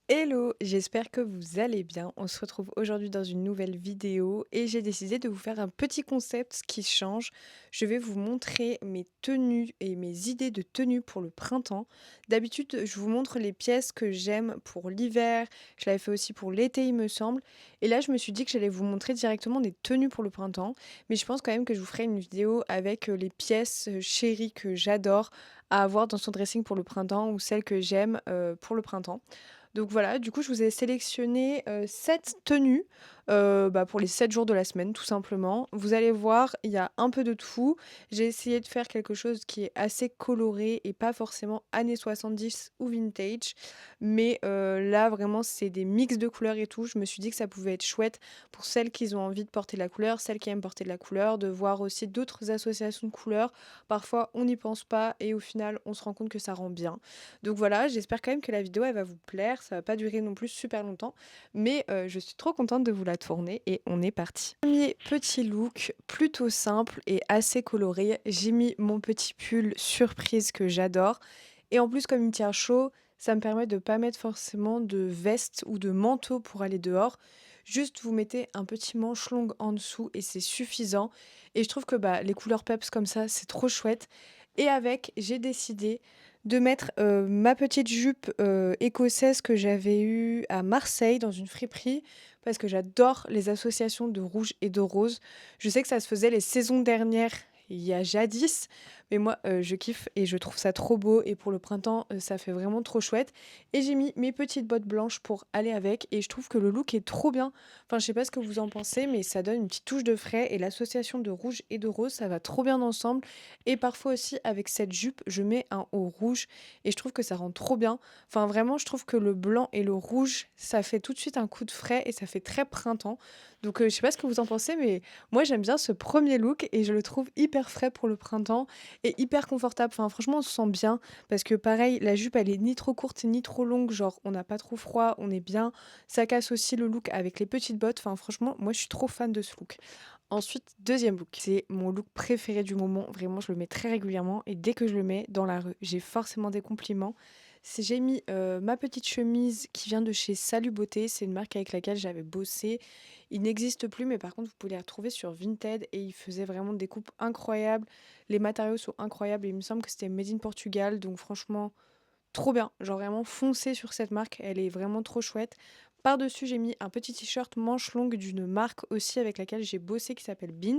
Hello, j'espère que vous allez bien. On se retrouve aujourd'hui dans une nouvelle vidéo et j'ai décidé de vous faire un petit concept qui change. Je vais vous montrer mes tenues et mes idées de tenues pour le printemps. D'habitude, je vous montre les pièces que j'aime pour l'hiver. Je l'avais fait aussi pour l'été, il me semble. Et là, je me suis dit que j'allais vous montrer directement des tenues pour le printemps. Mais je pense quand même que je vous ferai une vidéo avec les pièces chéries que j'adore à avoir dans son dressing pour le printemps ou celles que j'aime pour le printemps. Donc voilà, du coup, je vous ai sélectionné, 7 tenues, pour les 7 jours de la semaine, tout simplement. Vous allez voir, il y a un peu de tout. J'ai essayé de faire quelque chose qui est assez coloré et pas forcément années 70 ou vintage. Mais, là, vraiment, c'est des mix de couleurs et tout. Je me suis dit que ça pouvait être chouette pour celles qui ont envie de porter de la couleur, celles qui aiment porter de la couleur, de voir aussi d'autres associations de couleurs. Parfois, on n'y pense pas et au final, on se rend compte que ça rend bien. Donc voilà, j'espère quand même que la vidéo, elle va vous plaire. Ça va pas durer non plus super longtemps, mais je suis trop contente de vous la tourner et on est parti. Premier petit look plutôt simple et assez coloré. J'ai mis mon petit pull surprise que j'adore et en plus comme il tient chaud, ça me permet de pas mettre forcément de veste ou de manteau pour aller dehors. Juste vous mettez un petit manche longue en dessous et c'est suffisant et je trouve que, les couleurs peps comme ça, c'est trop chouette et avec, j'ai décidé de mettre, ma petite jupe, écossaise que j'avais eue à Marseille dans une friperie parce que j'adore les associations de rouge et de rose. Je sais que ça se faisait les saisons dernières, il y a jadis, mais moi, je kiffe et je trouve ça trop beau et pour le printemps, ça fait vraiment trop chouette et j'ai mis mes petites bottes blanches pour aller avec et je trouve que le look est trop bien. Enfin, je sais pas ce que vous en pensez, mais ça donne une petite touche de frais et l'association de rouge et de rose, ça va trop bien ensemble et parfois aussi avec cette jupe, je mets un haut rouge et je trouve que ça rend trop bien. Enfin vraiment, je trouve que le blanc et le rouge, ça fait tout de suite un coup de frais et ça fait très printemps. Donc je sais pas ce que vous en pensez, mais moi j'aime bien ce premier look et je le trouve hyper frais pour le printemps et hyper confortable. Enfin franchement, on se sent bien parce que pareil, la jupe elle est ni trop courte ni trop longue, genre on n'a pas trop froid, on est bien. Ça casse aussi le look avec les petites bottes. Enfin franchement, moi je suis trop fan de ce look. Ensuite, deuxième look, c'est mon look préféré du moment. Vraiment, je le mets très régulièrement et dès que je le mets dans la rue, j'ai forcément des compliments. J'ai mis ma petite chemise qui vient de chez Salut Beauté. C'est une marque avec laquelle j'avais bossé. Il n'existe plus, mais par contre, vous pouvez les retrouver sur Vinted et ils faisaient vraiment des coupes incroyables. Les matériaux sont incroyables et il me semble que c'était made in Portugal. Donc franchement, trop bien, genre vraiment foncé sur cette marque, elle est vraiment trop chouette. Par-dessus, j'ai mis un petit t-shirt manche longue d'une marque aussi avec laquelle j'ai bossé qui s'appelle Beans.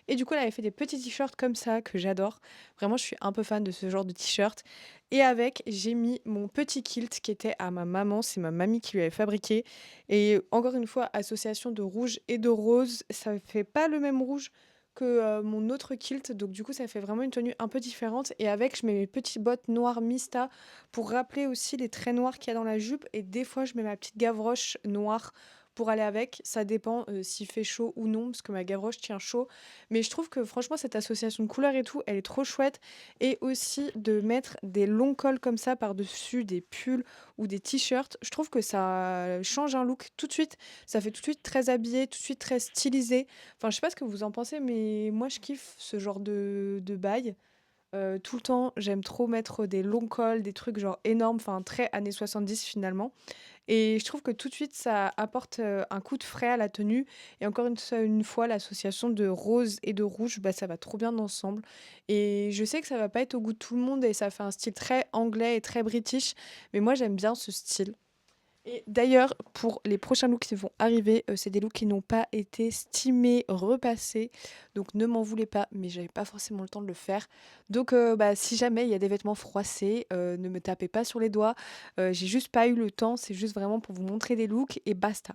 Et du coup, elle avait fait des petits t-shirts comme ça que j'adore. Vraiment, je suis un peu fan de ce genre de t-shirt. Et avec, j'ai mis mon petit kilt qui était à ma maman. C'est ma mamie qui lui avait fabriqué. Et encore une fois, association de rouge et de rose. Ça fait pas le même rouge que mon autre kilt. Donc du coup, ça fait vraiment une tenue un peu différente. Et avec, je mets mes petites bottes noires Mista pour rappeler aussi les traits noirs qu'il y a dans la jupe. Et des fois, je mets ma petite gavroche noire pour aller avec. Ça dépend s'il fait chaud ou non, parce que ma gavroche tient chaud. Mais je trouve que franchement, cette association de couleurs et tout, elle est trop chouette. Et aussi de mettre des longs cols comme ça par-dessus des pulls ou des t-shirts. Je trouve que ça change un look tout de suite. Ça fait tout de suite très habillé, tout de suite très stylisé. Enfin, je sais pas ce que vous en pensez, mais moi, je kiffe ce genre de bail. Tout le temps, j'aime trop mettre des longs cols, des trucs genre énormes, enfin très années 70 finalement et je trouve que tout de suite ça apporte, un coup de frais à la tenue et encore une fois l'association de rose et de rouge, ça va trop bien ensemble et je sais que ça va pas être au goût de tout le monde et ça fait un style très anglais et très british, mais moi j'aime bien ce style. Et d'ailleurs, pour les prochains looks qui vont arriver, c'est des looks qui n'ont pas été stimés, repassés, donc ne m'en voulez pas, mais j'avais pas forcément le temps de le faire. Donc si jamais il y a des vêtements froissés, ne me tapez pas sur les doigts, j'ai juste pas eu le temps, c'est juste vraiment pour vous montrer des looks et basta.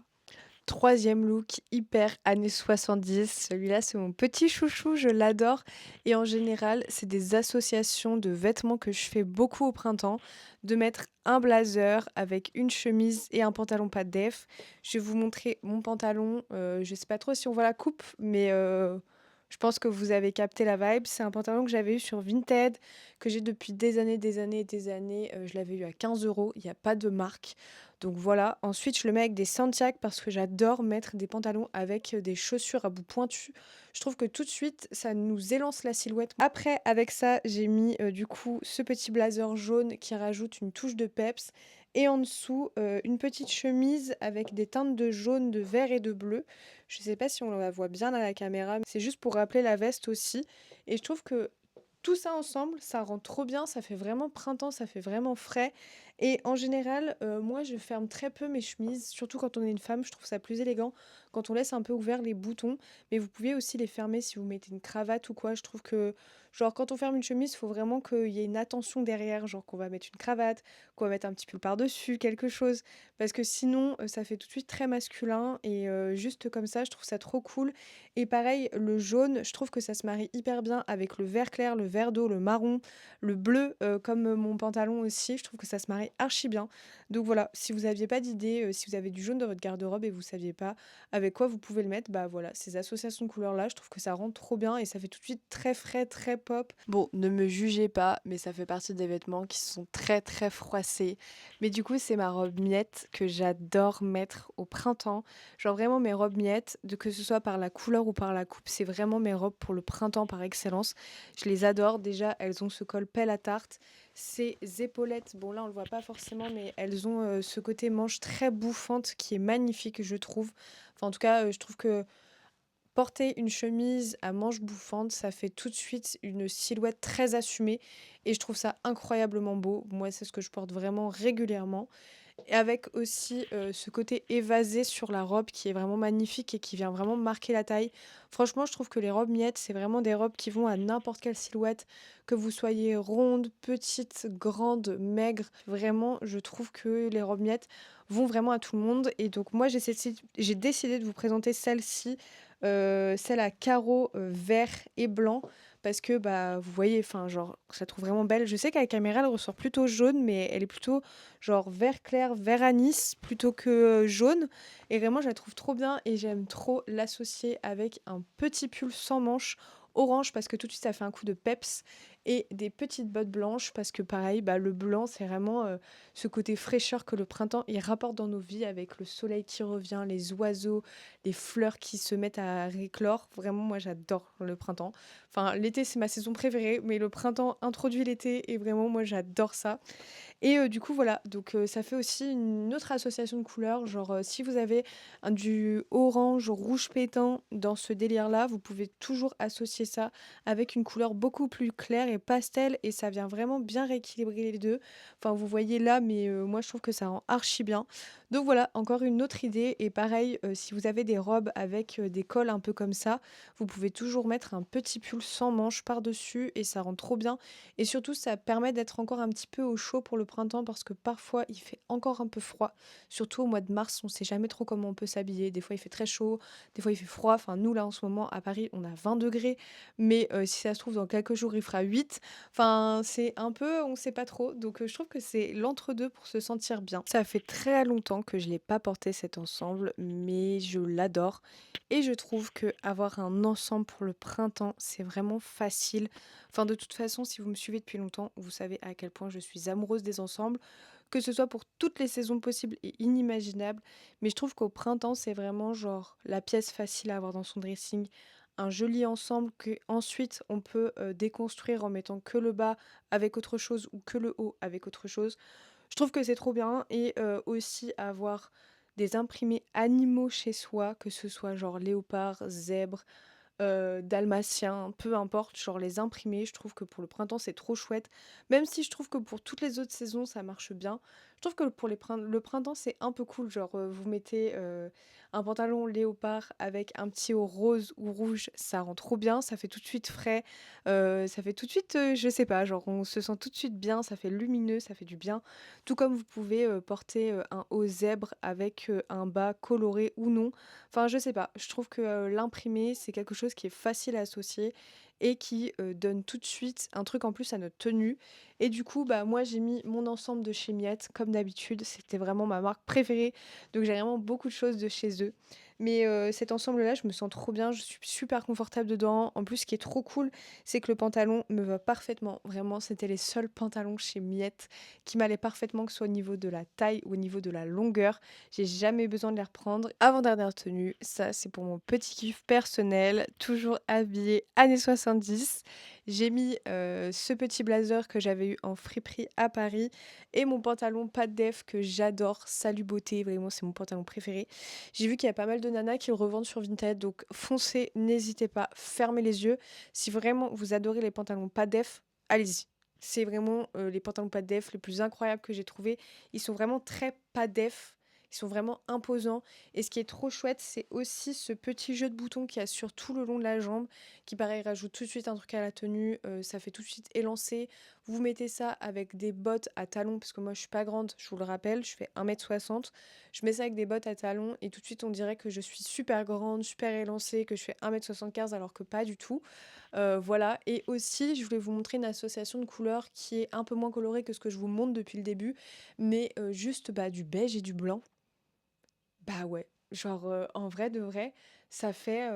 Troisième look hyper années 70. Celui-là, c'est mon petit chouchou, je l'adore. Et en général, c'est des associations de vêtements que je fais beaucoup au printemps. De mettre un blazer avec une chemise et un pantalon pas def. Je vais vous montrer mon pantalon. Je sais pas trop si on voit la coupe, mais je pense que vous avez capté la vibe. C'est un pantalon que j'avais eu sur Vinted, que j'ai depuis des années, des années et des années. Je l'avais eu à 15 euros. Il n'y a pas de marque. Donc voilà, ensuite je le mets avec des Santiago parce que j'adore mettre des pantalons avec des chaussures à bout pointu. Je trouve que tout de suite ça nous élance la silhouette. Après avec ça j'ai mis du coup ce petit blazer jaune qui rajoute une touche de peps et en dessous, une petite chemise avec des teintes de jaune, de vert et de bleu. Je sais pas si on la voit bien à la caméra, mais c'est juste pour rappeler la veste aussi et je trouve que tout ça ensemble, ça rend trop bien, ça fait vraiment printemps, ça fait vraiment frais et en général, moi je ferme très peu mes chemises, surtout quand on est une femme, je trouve ça plus élégant quand on laisse un peu ouvert les boutons, mais vous pouvez aussi les fermer si vous mettez une cravate ou quoi. Je trouve que, genre, quand on ferme une chemise, il faut vraiment qu'il y ait une attention derrière, genre qu'on va mettre une cravate, qu'on va mettre un petit pull par-dessus, quelque chose, parce que sinon, ça fait tout de suite très masculin et juste comme ça, je trouve ça trop cool et pareil, le jaune, je trouve que ça se marie hyper bien avec le vert clair, le vert d'eau, le marron, le bleu, comme, mon pantalon aussi, je trouve que ça se marie archi bien. Donc voilà, si vous aviez pas d'idée, si vous avez du jaune dans votre garde-robe et vous saviez pas avec quoi vous pouvez le mettre, bah voilà, ces associations de couleurs-là, je trouve que ça rend trop bien et ça fait tout de suite très frais, très pop. Bon, ne me jugez pas, mais ça fait partie des vêtements qui sont très très froissés. Mais du coup, c'est ma robe miette que j'adore mettre au printemps. Genre vraiment mes robes miettes, que ce soit par la couleur ou par la coupe, c'est vraiment mes robes pour le printemps par excellence. Je les adore. Déjà, elles ont ce col pelle à tarte. Ces épaulettes, bon là on le voit pas forcément, mais elles ont ce côté manche très bouffante qui est magnifique, je trouve. Enfin, en tout cas, je trouve que porter une chemise à manches bouffantes, ça fait tout de suite une silhouette très assumée et je trouve ça incroyablement beau. Moi, c'est ce que je porte vraiment régulièrement et avec aussi, ce côté évasé sur la robe qui est vraiment magnifique et qui vient vraiment marquer la taille. Franchement, je trouve que les robes miettes, c'est vraiment des robes qui vont à n'importe quelle silhouette, que vous soyez ronde, petite, grande, maigre. Vraiment, je trouve que les robes miettes vont vraiment à tout le monde et donc moi, j'ai décidé de vous présenter celle-ci, celle à carreaux, vert et blanc parce que, bah, vous voyez, enfin, genre, je la trouve vraiment belle. Je sais qu'à la caméra, elle ressort plutôt jaune, mais elle est plutôt genre vert clair, vert anis plutôt que jaune. Et vraiment, je la trouve trop bien et j'aime trop l'associer avec un petit pull sans manches orange parce que tout de suite ça fait un coup de peps et des petites bottes blanches parce que pareil, bah, le blanc c'est vraiment ce côté fraîcheur que le printemps il rapporte dans nos vies avec le soleil qui revient, les oiseaux, les fleurs qui se mettent à réclore. Vraiment, moi j'adore le printemps. Enfin, l'été c'est ma saison préférée, mais le printemps introduit l'été et vraiment moi j'adore ça. Et du coup, voilà, donc ça fait aussi une autre association de couleurs, genre, si vous avez du orange, rouge pétant dans ce délire-là, vous pouvez toujours associer ça avec une couleur beaucoup plus claire et pastel et ça vient vraiment bien rééquilibrer les 2. Enfin, vous voyez là, mais moi je trouve que ça rend archi bien. Donc voilà, encore une autre idée et pareil, si vous avez des robes avec, des cols un peu comme ça, vous pouvez toujours mettre un petit pull sans manches par-dessus et ça rend trop bien et surtout, ça permet d'être encore un petit peu au chaud pour le printemps parce que parfois il fait encore un peu froid. Surtout au mois de mars, on sait jamais trop comment on peut s'habiller. Des fois il fait très chaud, des fois il fait froid. Enfin, nous là en ce moment à Paris, on a 20 degrés, mais si ça se trouve dans quelques jours il fera 8. Enfin, c'est un peu, on sait pas trop. Donc je trouve que c'est l'entre-deux pour se sentir bien. Ça fait très longtemps que je l'ai pas porté cet ensemble, mais je l'adore. Et je trouve que avoir un ensemble pour le printemps, c'est vraiment facile. Enfin, de toute façon, si vous me suivez depuis longtemps, vous savez à quel point je suis amoureuse des ensembles, que ce soit pour toutes les saisons possibles et inimaginables. Mais je trouve qu'au printemps, c'est vraiment genre la pièce facile à avoir dans son dressing. Un joli ensemble que ensuite on peut déconstruire en mettant que le bas avec autre chose ou que le haut avec autre chose. Je trouve que c'est trop bien et aussi avoir des imprimés animaux chez soi, que ce soit genre léopard, zèbre, dalmatien, peu importe, genre les imprimer, je trouve que pour le printemps, c'est trop chouette. Même si je trouve que pour toutes les autres saisons, ça marche bien. Je trouve que pour le printemps, c'est un peu cool, genre, vous mettez, un pantalon léopard avec un petit haut rose ou rouge, ça rend trop bien, ça fait tout de suite frais, ça fait tout de suite, je sais pas, genre on se sent tout de suite bien, ça fait lumineux, ça fait du bien. Tout comme vous pouvez, porter, un haut zèbre avec, un bas coloré ou non. Enfin, je sais pas, je trouve que, l'imprimé, c'est quelque chose qui est facile à associer et qui, donne tout de suite un truc en plus à notre tenue et du coup, bah, moi, j'ai mis mon ensemble de chez Miette comme d'habitude, c'était vraiment ma marque préférée, donc j'ai vraiment beaucoup de choses de chez eux. Mais, cet ensemble-là, je me sens trop bien, je suis super confortable dedans. En plus, ce qui est trop cool, c'est que le pantalon me va parfaitement. Vraiment, c'était les seuls pantalons chez Miette qui m'allaient parfaitement, que ce soit au niveau de la taille ou au niveau de la longueur. J'ai jamais besoin de les reprendre. Avant-dernière tenue, ça c'est pour mon petit kiff personnel, toujours habillée années 70. J'ai mis, ce petit blazer que j'avais eu en friperie à Paris et mon pantalon pas def que j'adore, Salut Beauté, vraiment c'est mon pantalon préféré. J'ai vu qu'il y a pas mal de nanas qui le revendent sur Vinted, donc foncez, n'hésitez pas, fermez les yeux. Si vraiment vous adorez les pantalons pas def, allez-y. C'est vraiment, les pantalons pas def les plus incroyables que j'ai trouvés. Ils sont vraiment très pas def, ils sont vraiment imposants et ce qui est trop chouette, c'est aussi ce petit jeu de boutons qu'il y a sur tout le long de la jambe qui pareil rajoute tout de suite un truc à la tenue, ça fait tout de suite élancer. Vous mettez ça avec des bottes à talons, parce que moi je suis pas grande, je vous le rappelle, je fais 1,60 m. Je mets ça avec des bottes à talons et tout de suite on dirait que je suis super grande, super élancée, que je fais 1,75 m alors que pas du tout. Voilà, et aussi je voulais vous montrer une association de couleurs qui est un peu moins colorée que ce que je vous montre depuis le début, mais juste bah, du beige et du blanc. Bah ouais, genre, en vrai de vrai, ça fait,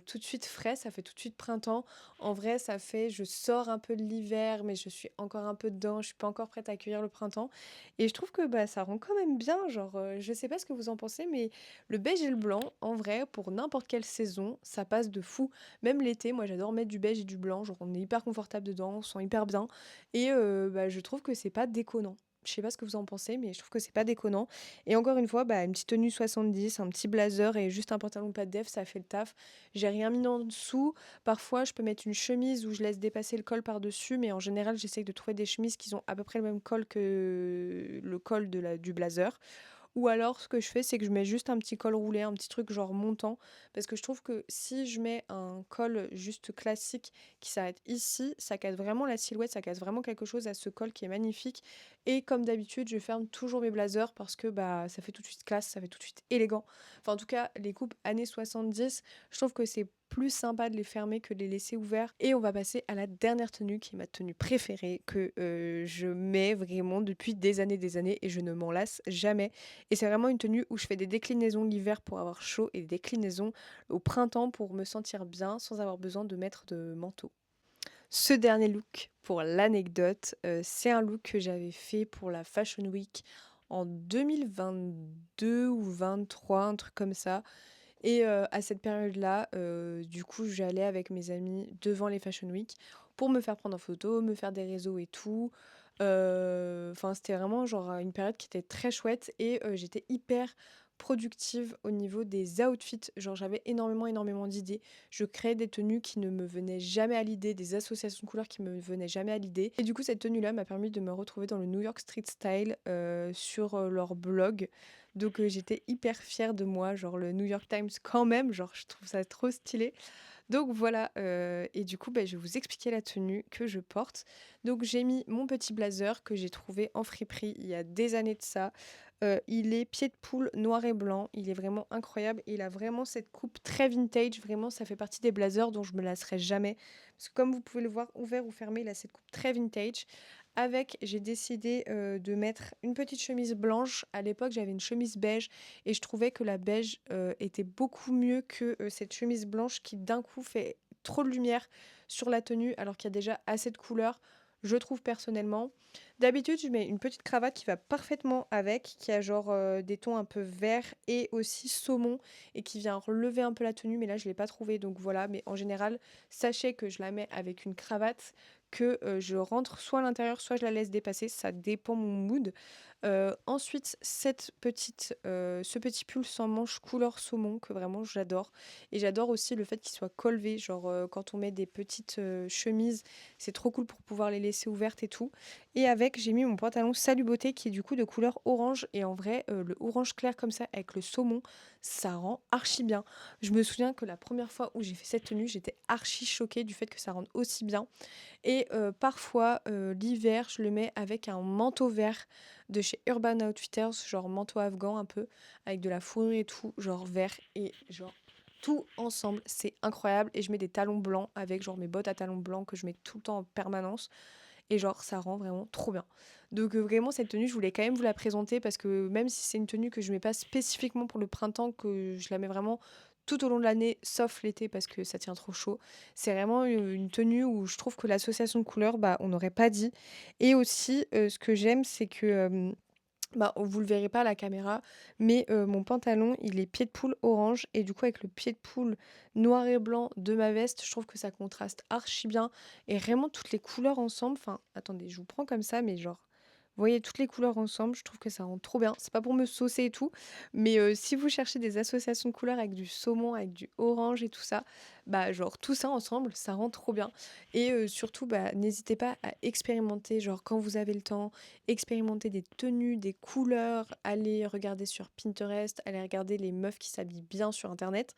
tout de suite frais, ça fait tout de suite printemps. En vrai, ça fait je sors un peu de l'hiver, mais je suis encore un peu dedans, je suis pas encore prête à accueillir le printemps et je trouve que, bah, ça rend quand même bien, genre, je sais pas ce que vous en pensez, mais le beige et le blanc, en vrai, pour n'importe quelle saison, ça passe de fou. Même l'été, moi j'adore mettre du beige et du blanc, genre on est hyper confortable dedans, on se sent hyper bien et bah, je trouve que c'est pas déconnant. Je sais pas ce que vous en pensez, mais je trouve que c'est pas déconnant et encore une fois, bah, une petite tenue 70, un petit blazer et juste un pantalon pas de def, ça fait le taf. J'ai rien mis en dessous. Parfois, je peux mettre une chemise où je laisse dépasser le col par-dessus, mais en général, j'essaye de trouver des chemises qui ont à peu près le même col que le col du blazer. Ou alors, ce que je fais, c'est que je mets juste un petit col roulé, un petit truc genre montant, parce que je trouve que si je mets un col juste classique qui s'arrête ici, ça casse vraiment la silhouette, ça casse vraiment quelque chose à ce col qui est magnifique. Et comme d'habitude, je ferme toujours mes blazers parce que bah ça fait tout de suite classe, ça fait tout de suite élégant. Enfin, en tout cas, les coupes années 70, je trouve que c'est plus sympa de les fermer que de les laisser ouverts. Et on va passer à la dernière tenue qui est ma tenue préférée, que je mets vraiment depuis des années et je ne m'en lasse jamais. Et c'est vraiment une tenue où je fais des déclinaisons l'hiver pour avoir chaud et des déclinaisons au printemps pour me sentir bien sans avoir besoin de mettre de manteau. Ce dernier look, pour l'anecdote, c'est un look que j'avais fait pour la Fashion Week en 2022 ou 23, un truc comme ça. Et à cette période-là, du coup, j'allais avec mes amis devant les Fashion Week pour me faire prendre en photo, me faire des réseaux et tout. Enfin, c'était vraiment genre, une période qui était très chouette et j'étais hyper productive au niveau des outfits. Genre, j'avais énormément, énormément d'idées. Je créais des tenues qui ne me venaient jamais à l'idée, des associations de couleurs qui me venaient jamais à l'idée et du coup, cette tenue-là m'a permis de me retrouver dans le New York Street Style, sur, leur blog. Donc j'étais hyper fière de moi, genre le New York Times quand même, genre je trouve ça trop stylé. Donc voilà, et du coup, je vais vous expliquer la tenue que je porte. Donc j'ai mis mon petit blazer que j'ai trouvé en friperie il y a des années de ça. Il est pied de poule noir et blanc, il est vraiment incroyable et il a vraiment cette coupe très vintage, vraiment ça fait partie des blazers dont je me lasserai jamais. Parce que comme vous pouvez le voir, ouvert ou fermé, il a cette coupe très vintage. Avec, j'ai décidé, de mettre une petite chemise blanche. À l'époque, j'avais une chemise beige et je trouvais que la beige, était beaucoup mieux que, cette chemise blanche qui d'un coup fait trop de lumière sur la tenue alors qu'il y a déjà assez de couleurs, je trouve personnellement. D'habitude, je mets une petite cravate qui va parfaitement avec, qui a genre, des tons un peu verts et aussi saumon et qui vient relever un peu la tenue, mais là je l'ai pas trouvé donc voilà. Mais en général, sachez que je la mets avec une cravate que, je rentre soit à l'intérieur, soit je la laisse dépasser, ça dépend mon mood. Ensuite, ce petit pull sans manches couleur saumon que vraiment j'adore et j'adore aussi le fait qu'il soit collevé, genre, quand on met des petites, chemises, c'est trop cool pour pouvoir les laisser ouvertes et tout et avec, j'ai mis mon pantalon Salut Beauté qui est du coup de couleur orange et en vrai, le orange clair comme ça avec le saumon, ça rend archi bien. Je me souviens que la première fois où j'ai fait cette tenue, j'étais archi choquée du fait que ça rende aussi bien et parfois, l'hiver, je le mets avec un manteau vert de chez Urban Outfitters, genre manteau afghan un peu, avec de la fourrure et tout, genre vert et genre tout ensemble, c'est incroyable et je mets des talons blancs avec genre mes bottes à talons blancs que je mets tout le temps en permanence et genre ça rend vraiment trop bien. Donc vraiment cette tenue, je voulais quand même vous la présenter parce que même si c'est une tenue que je mets pas spécifiquement pour le printemps, que je la mets vraiment tout au long de l'année, sauf l'été parce que ça tient trop chaud, c'est vraiment une tenue où je trouve que l'association de couleurs, bah, on n'aurait pas dit. Et aussi, ce que j'aime, c'est que Bah, vous le verrez pas à la caméra, mais mon pantalon, il est pied de poule orange et du coup avec le pied de poule noir et blanc de ma veste, je trouve que ça contraste archi bien et vraiment toutes les couleurs ensemble, enfin attendez, je vous prends comme ça, mais genre, vous voyez toutes les couleurs ensemble, je trouve que ça rend trop bien. C'est pas pour me saucer et tout, mais si vous cherchez des associations de couleurs avec du saumon, avec du orange et tout ça, bah, genre tout ça ensemble, ça rend trop bien et surtout, bah, n'hésitez pas à expérimenter, genre quand vous avez le temps, expérimenter des tenues, des couleurs, aller regarder sur Pinterest, aller regarder les meufs qui s'habillent bien sur internet.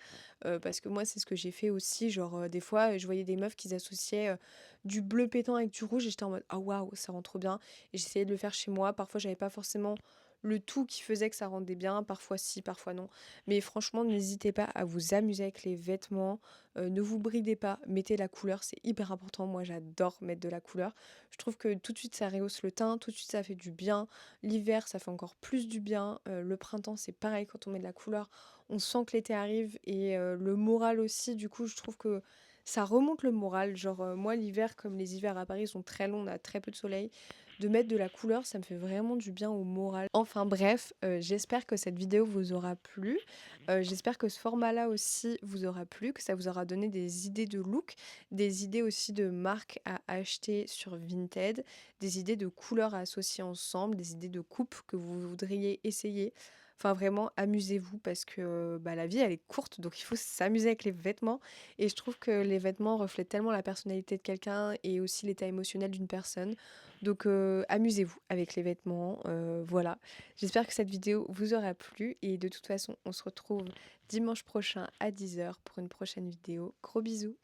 Parce que moi, c'est ce que j'ai fait aussi. Genre, des fois, je voyais des meufs qui associaient du bleu pétant avec du rouge et j'étais en mode ah waouh, ça rend trop bien. Et j'essayais de le faire chez moi. Parfois, j'avais pas forcément le tout qui faisait que ça rendait bien, parfois si, parfois non. Mais franchement, n'hésitez pas à vous amuser avec les vêtements, ne vous bridez pas, mettez la couleur, c'est hyper important. Moi, j'adore mettre de la couleur. Je trouve que tout de suite ça rehausse le teint, tout de suite ça fait du bien. L'hiver ça fait encore plus du bien. Le printemps c'est pareil quand on met de la couleur. On sent que l'été arrive et le moral aussi. Du coup je trouve que ça remonte le moral. Genre moi l'hiver comme les hivers à Paris sont très longs, on a très peu de soleil. De mettre de la couleur ça me fait vraiment du bien au moral. Enfin bref, j'espère que cette vidéo vous aura plu. J'espère que ce format-là aussi vous aura plu, que ça vous aura donné des idées de look, des idées aussi de marques à acheter sur Vinted, des idées de couleurs à associer ensemble, des idées de coupes que vous voudriez essayer. Enfin vraiment, amusez-vous parce que bah, la vie elle est courte, donc il faut s'amuser avec les vêtements. Et je trouve que les vêtements reflètent tellement la personnalité de quelqu'un et aussi l'état émotionnel d'une personne. Donc amusez-vous avec les vêtements, voilà. J'espère que cette vidéo vous aura plu et de toute façon on se retrouve dimanche prochain à 10 h pour une prochaine vidéo. Gros bisous.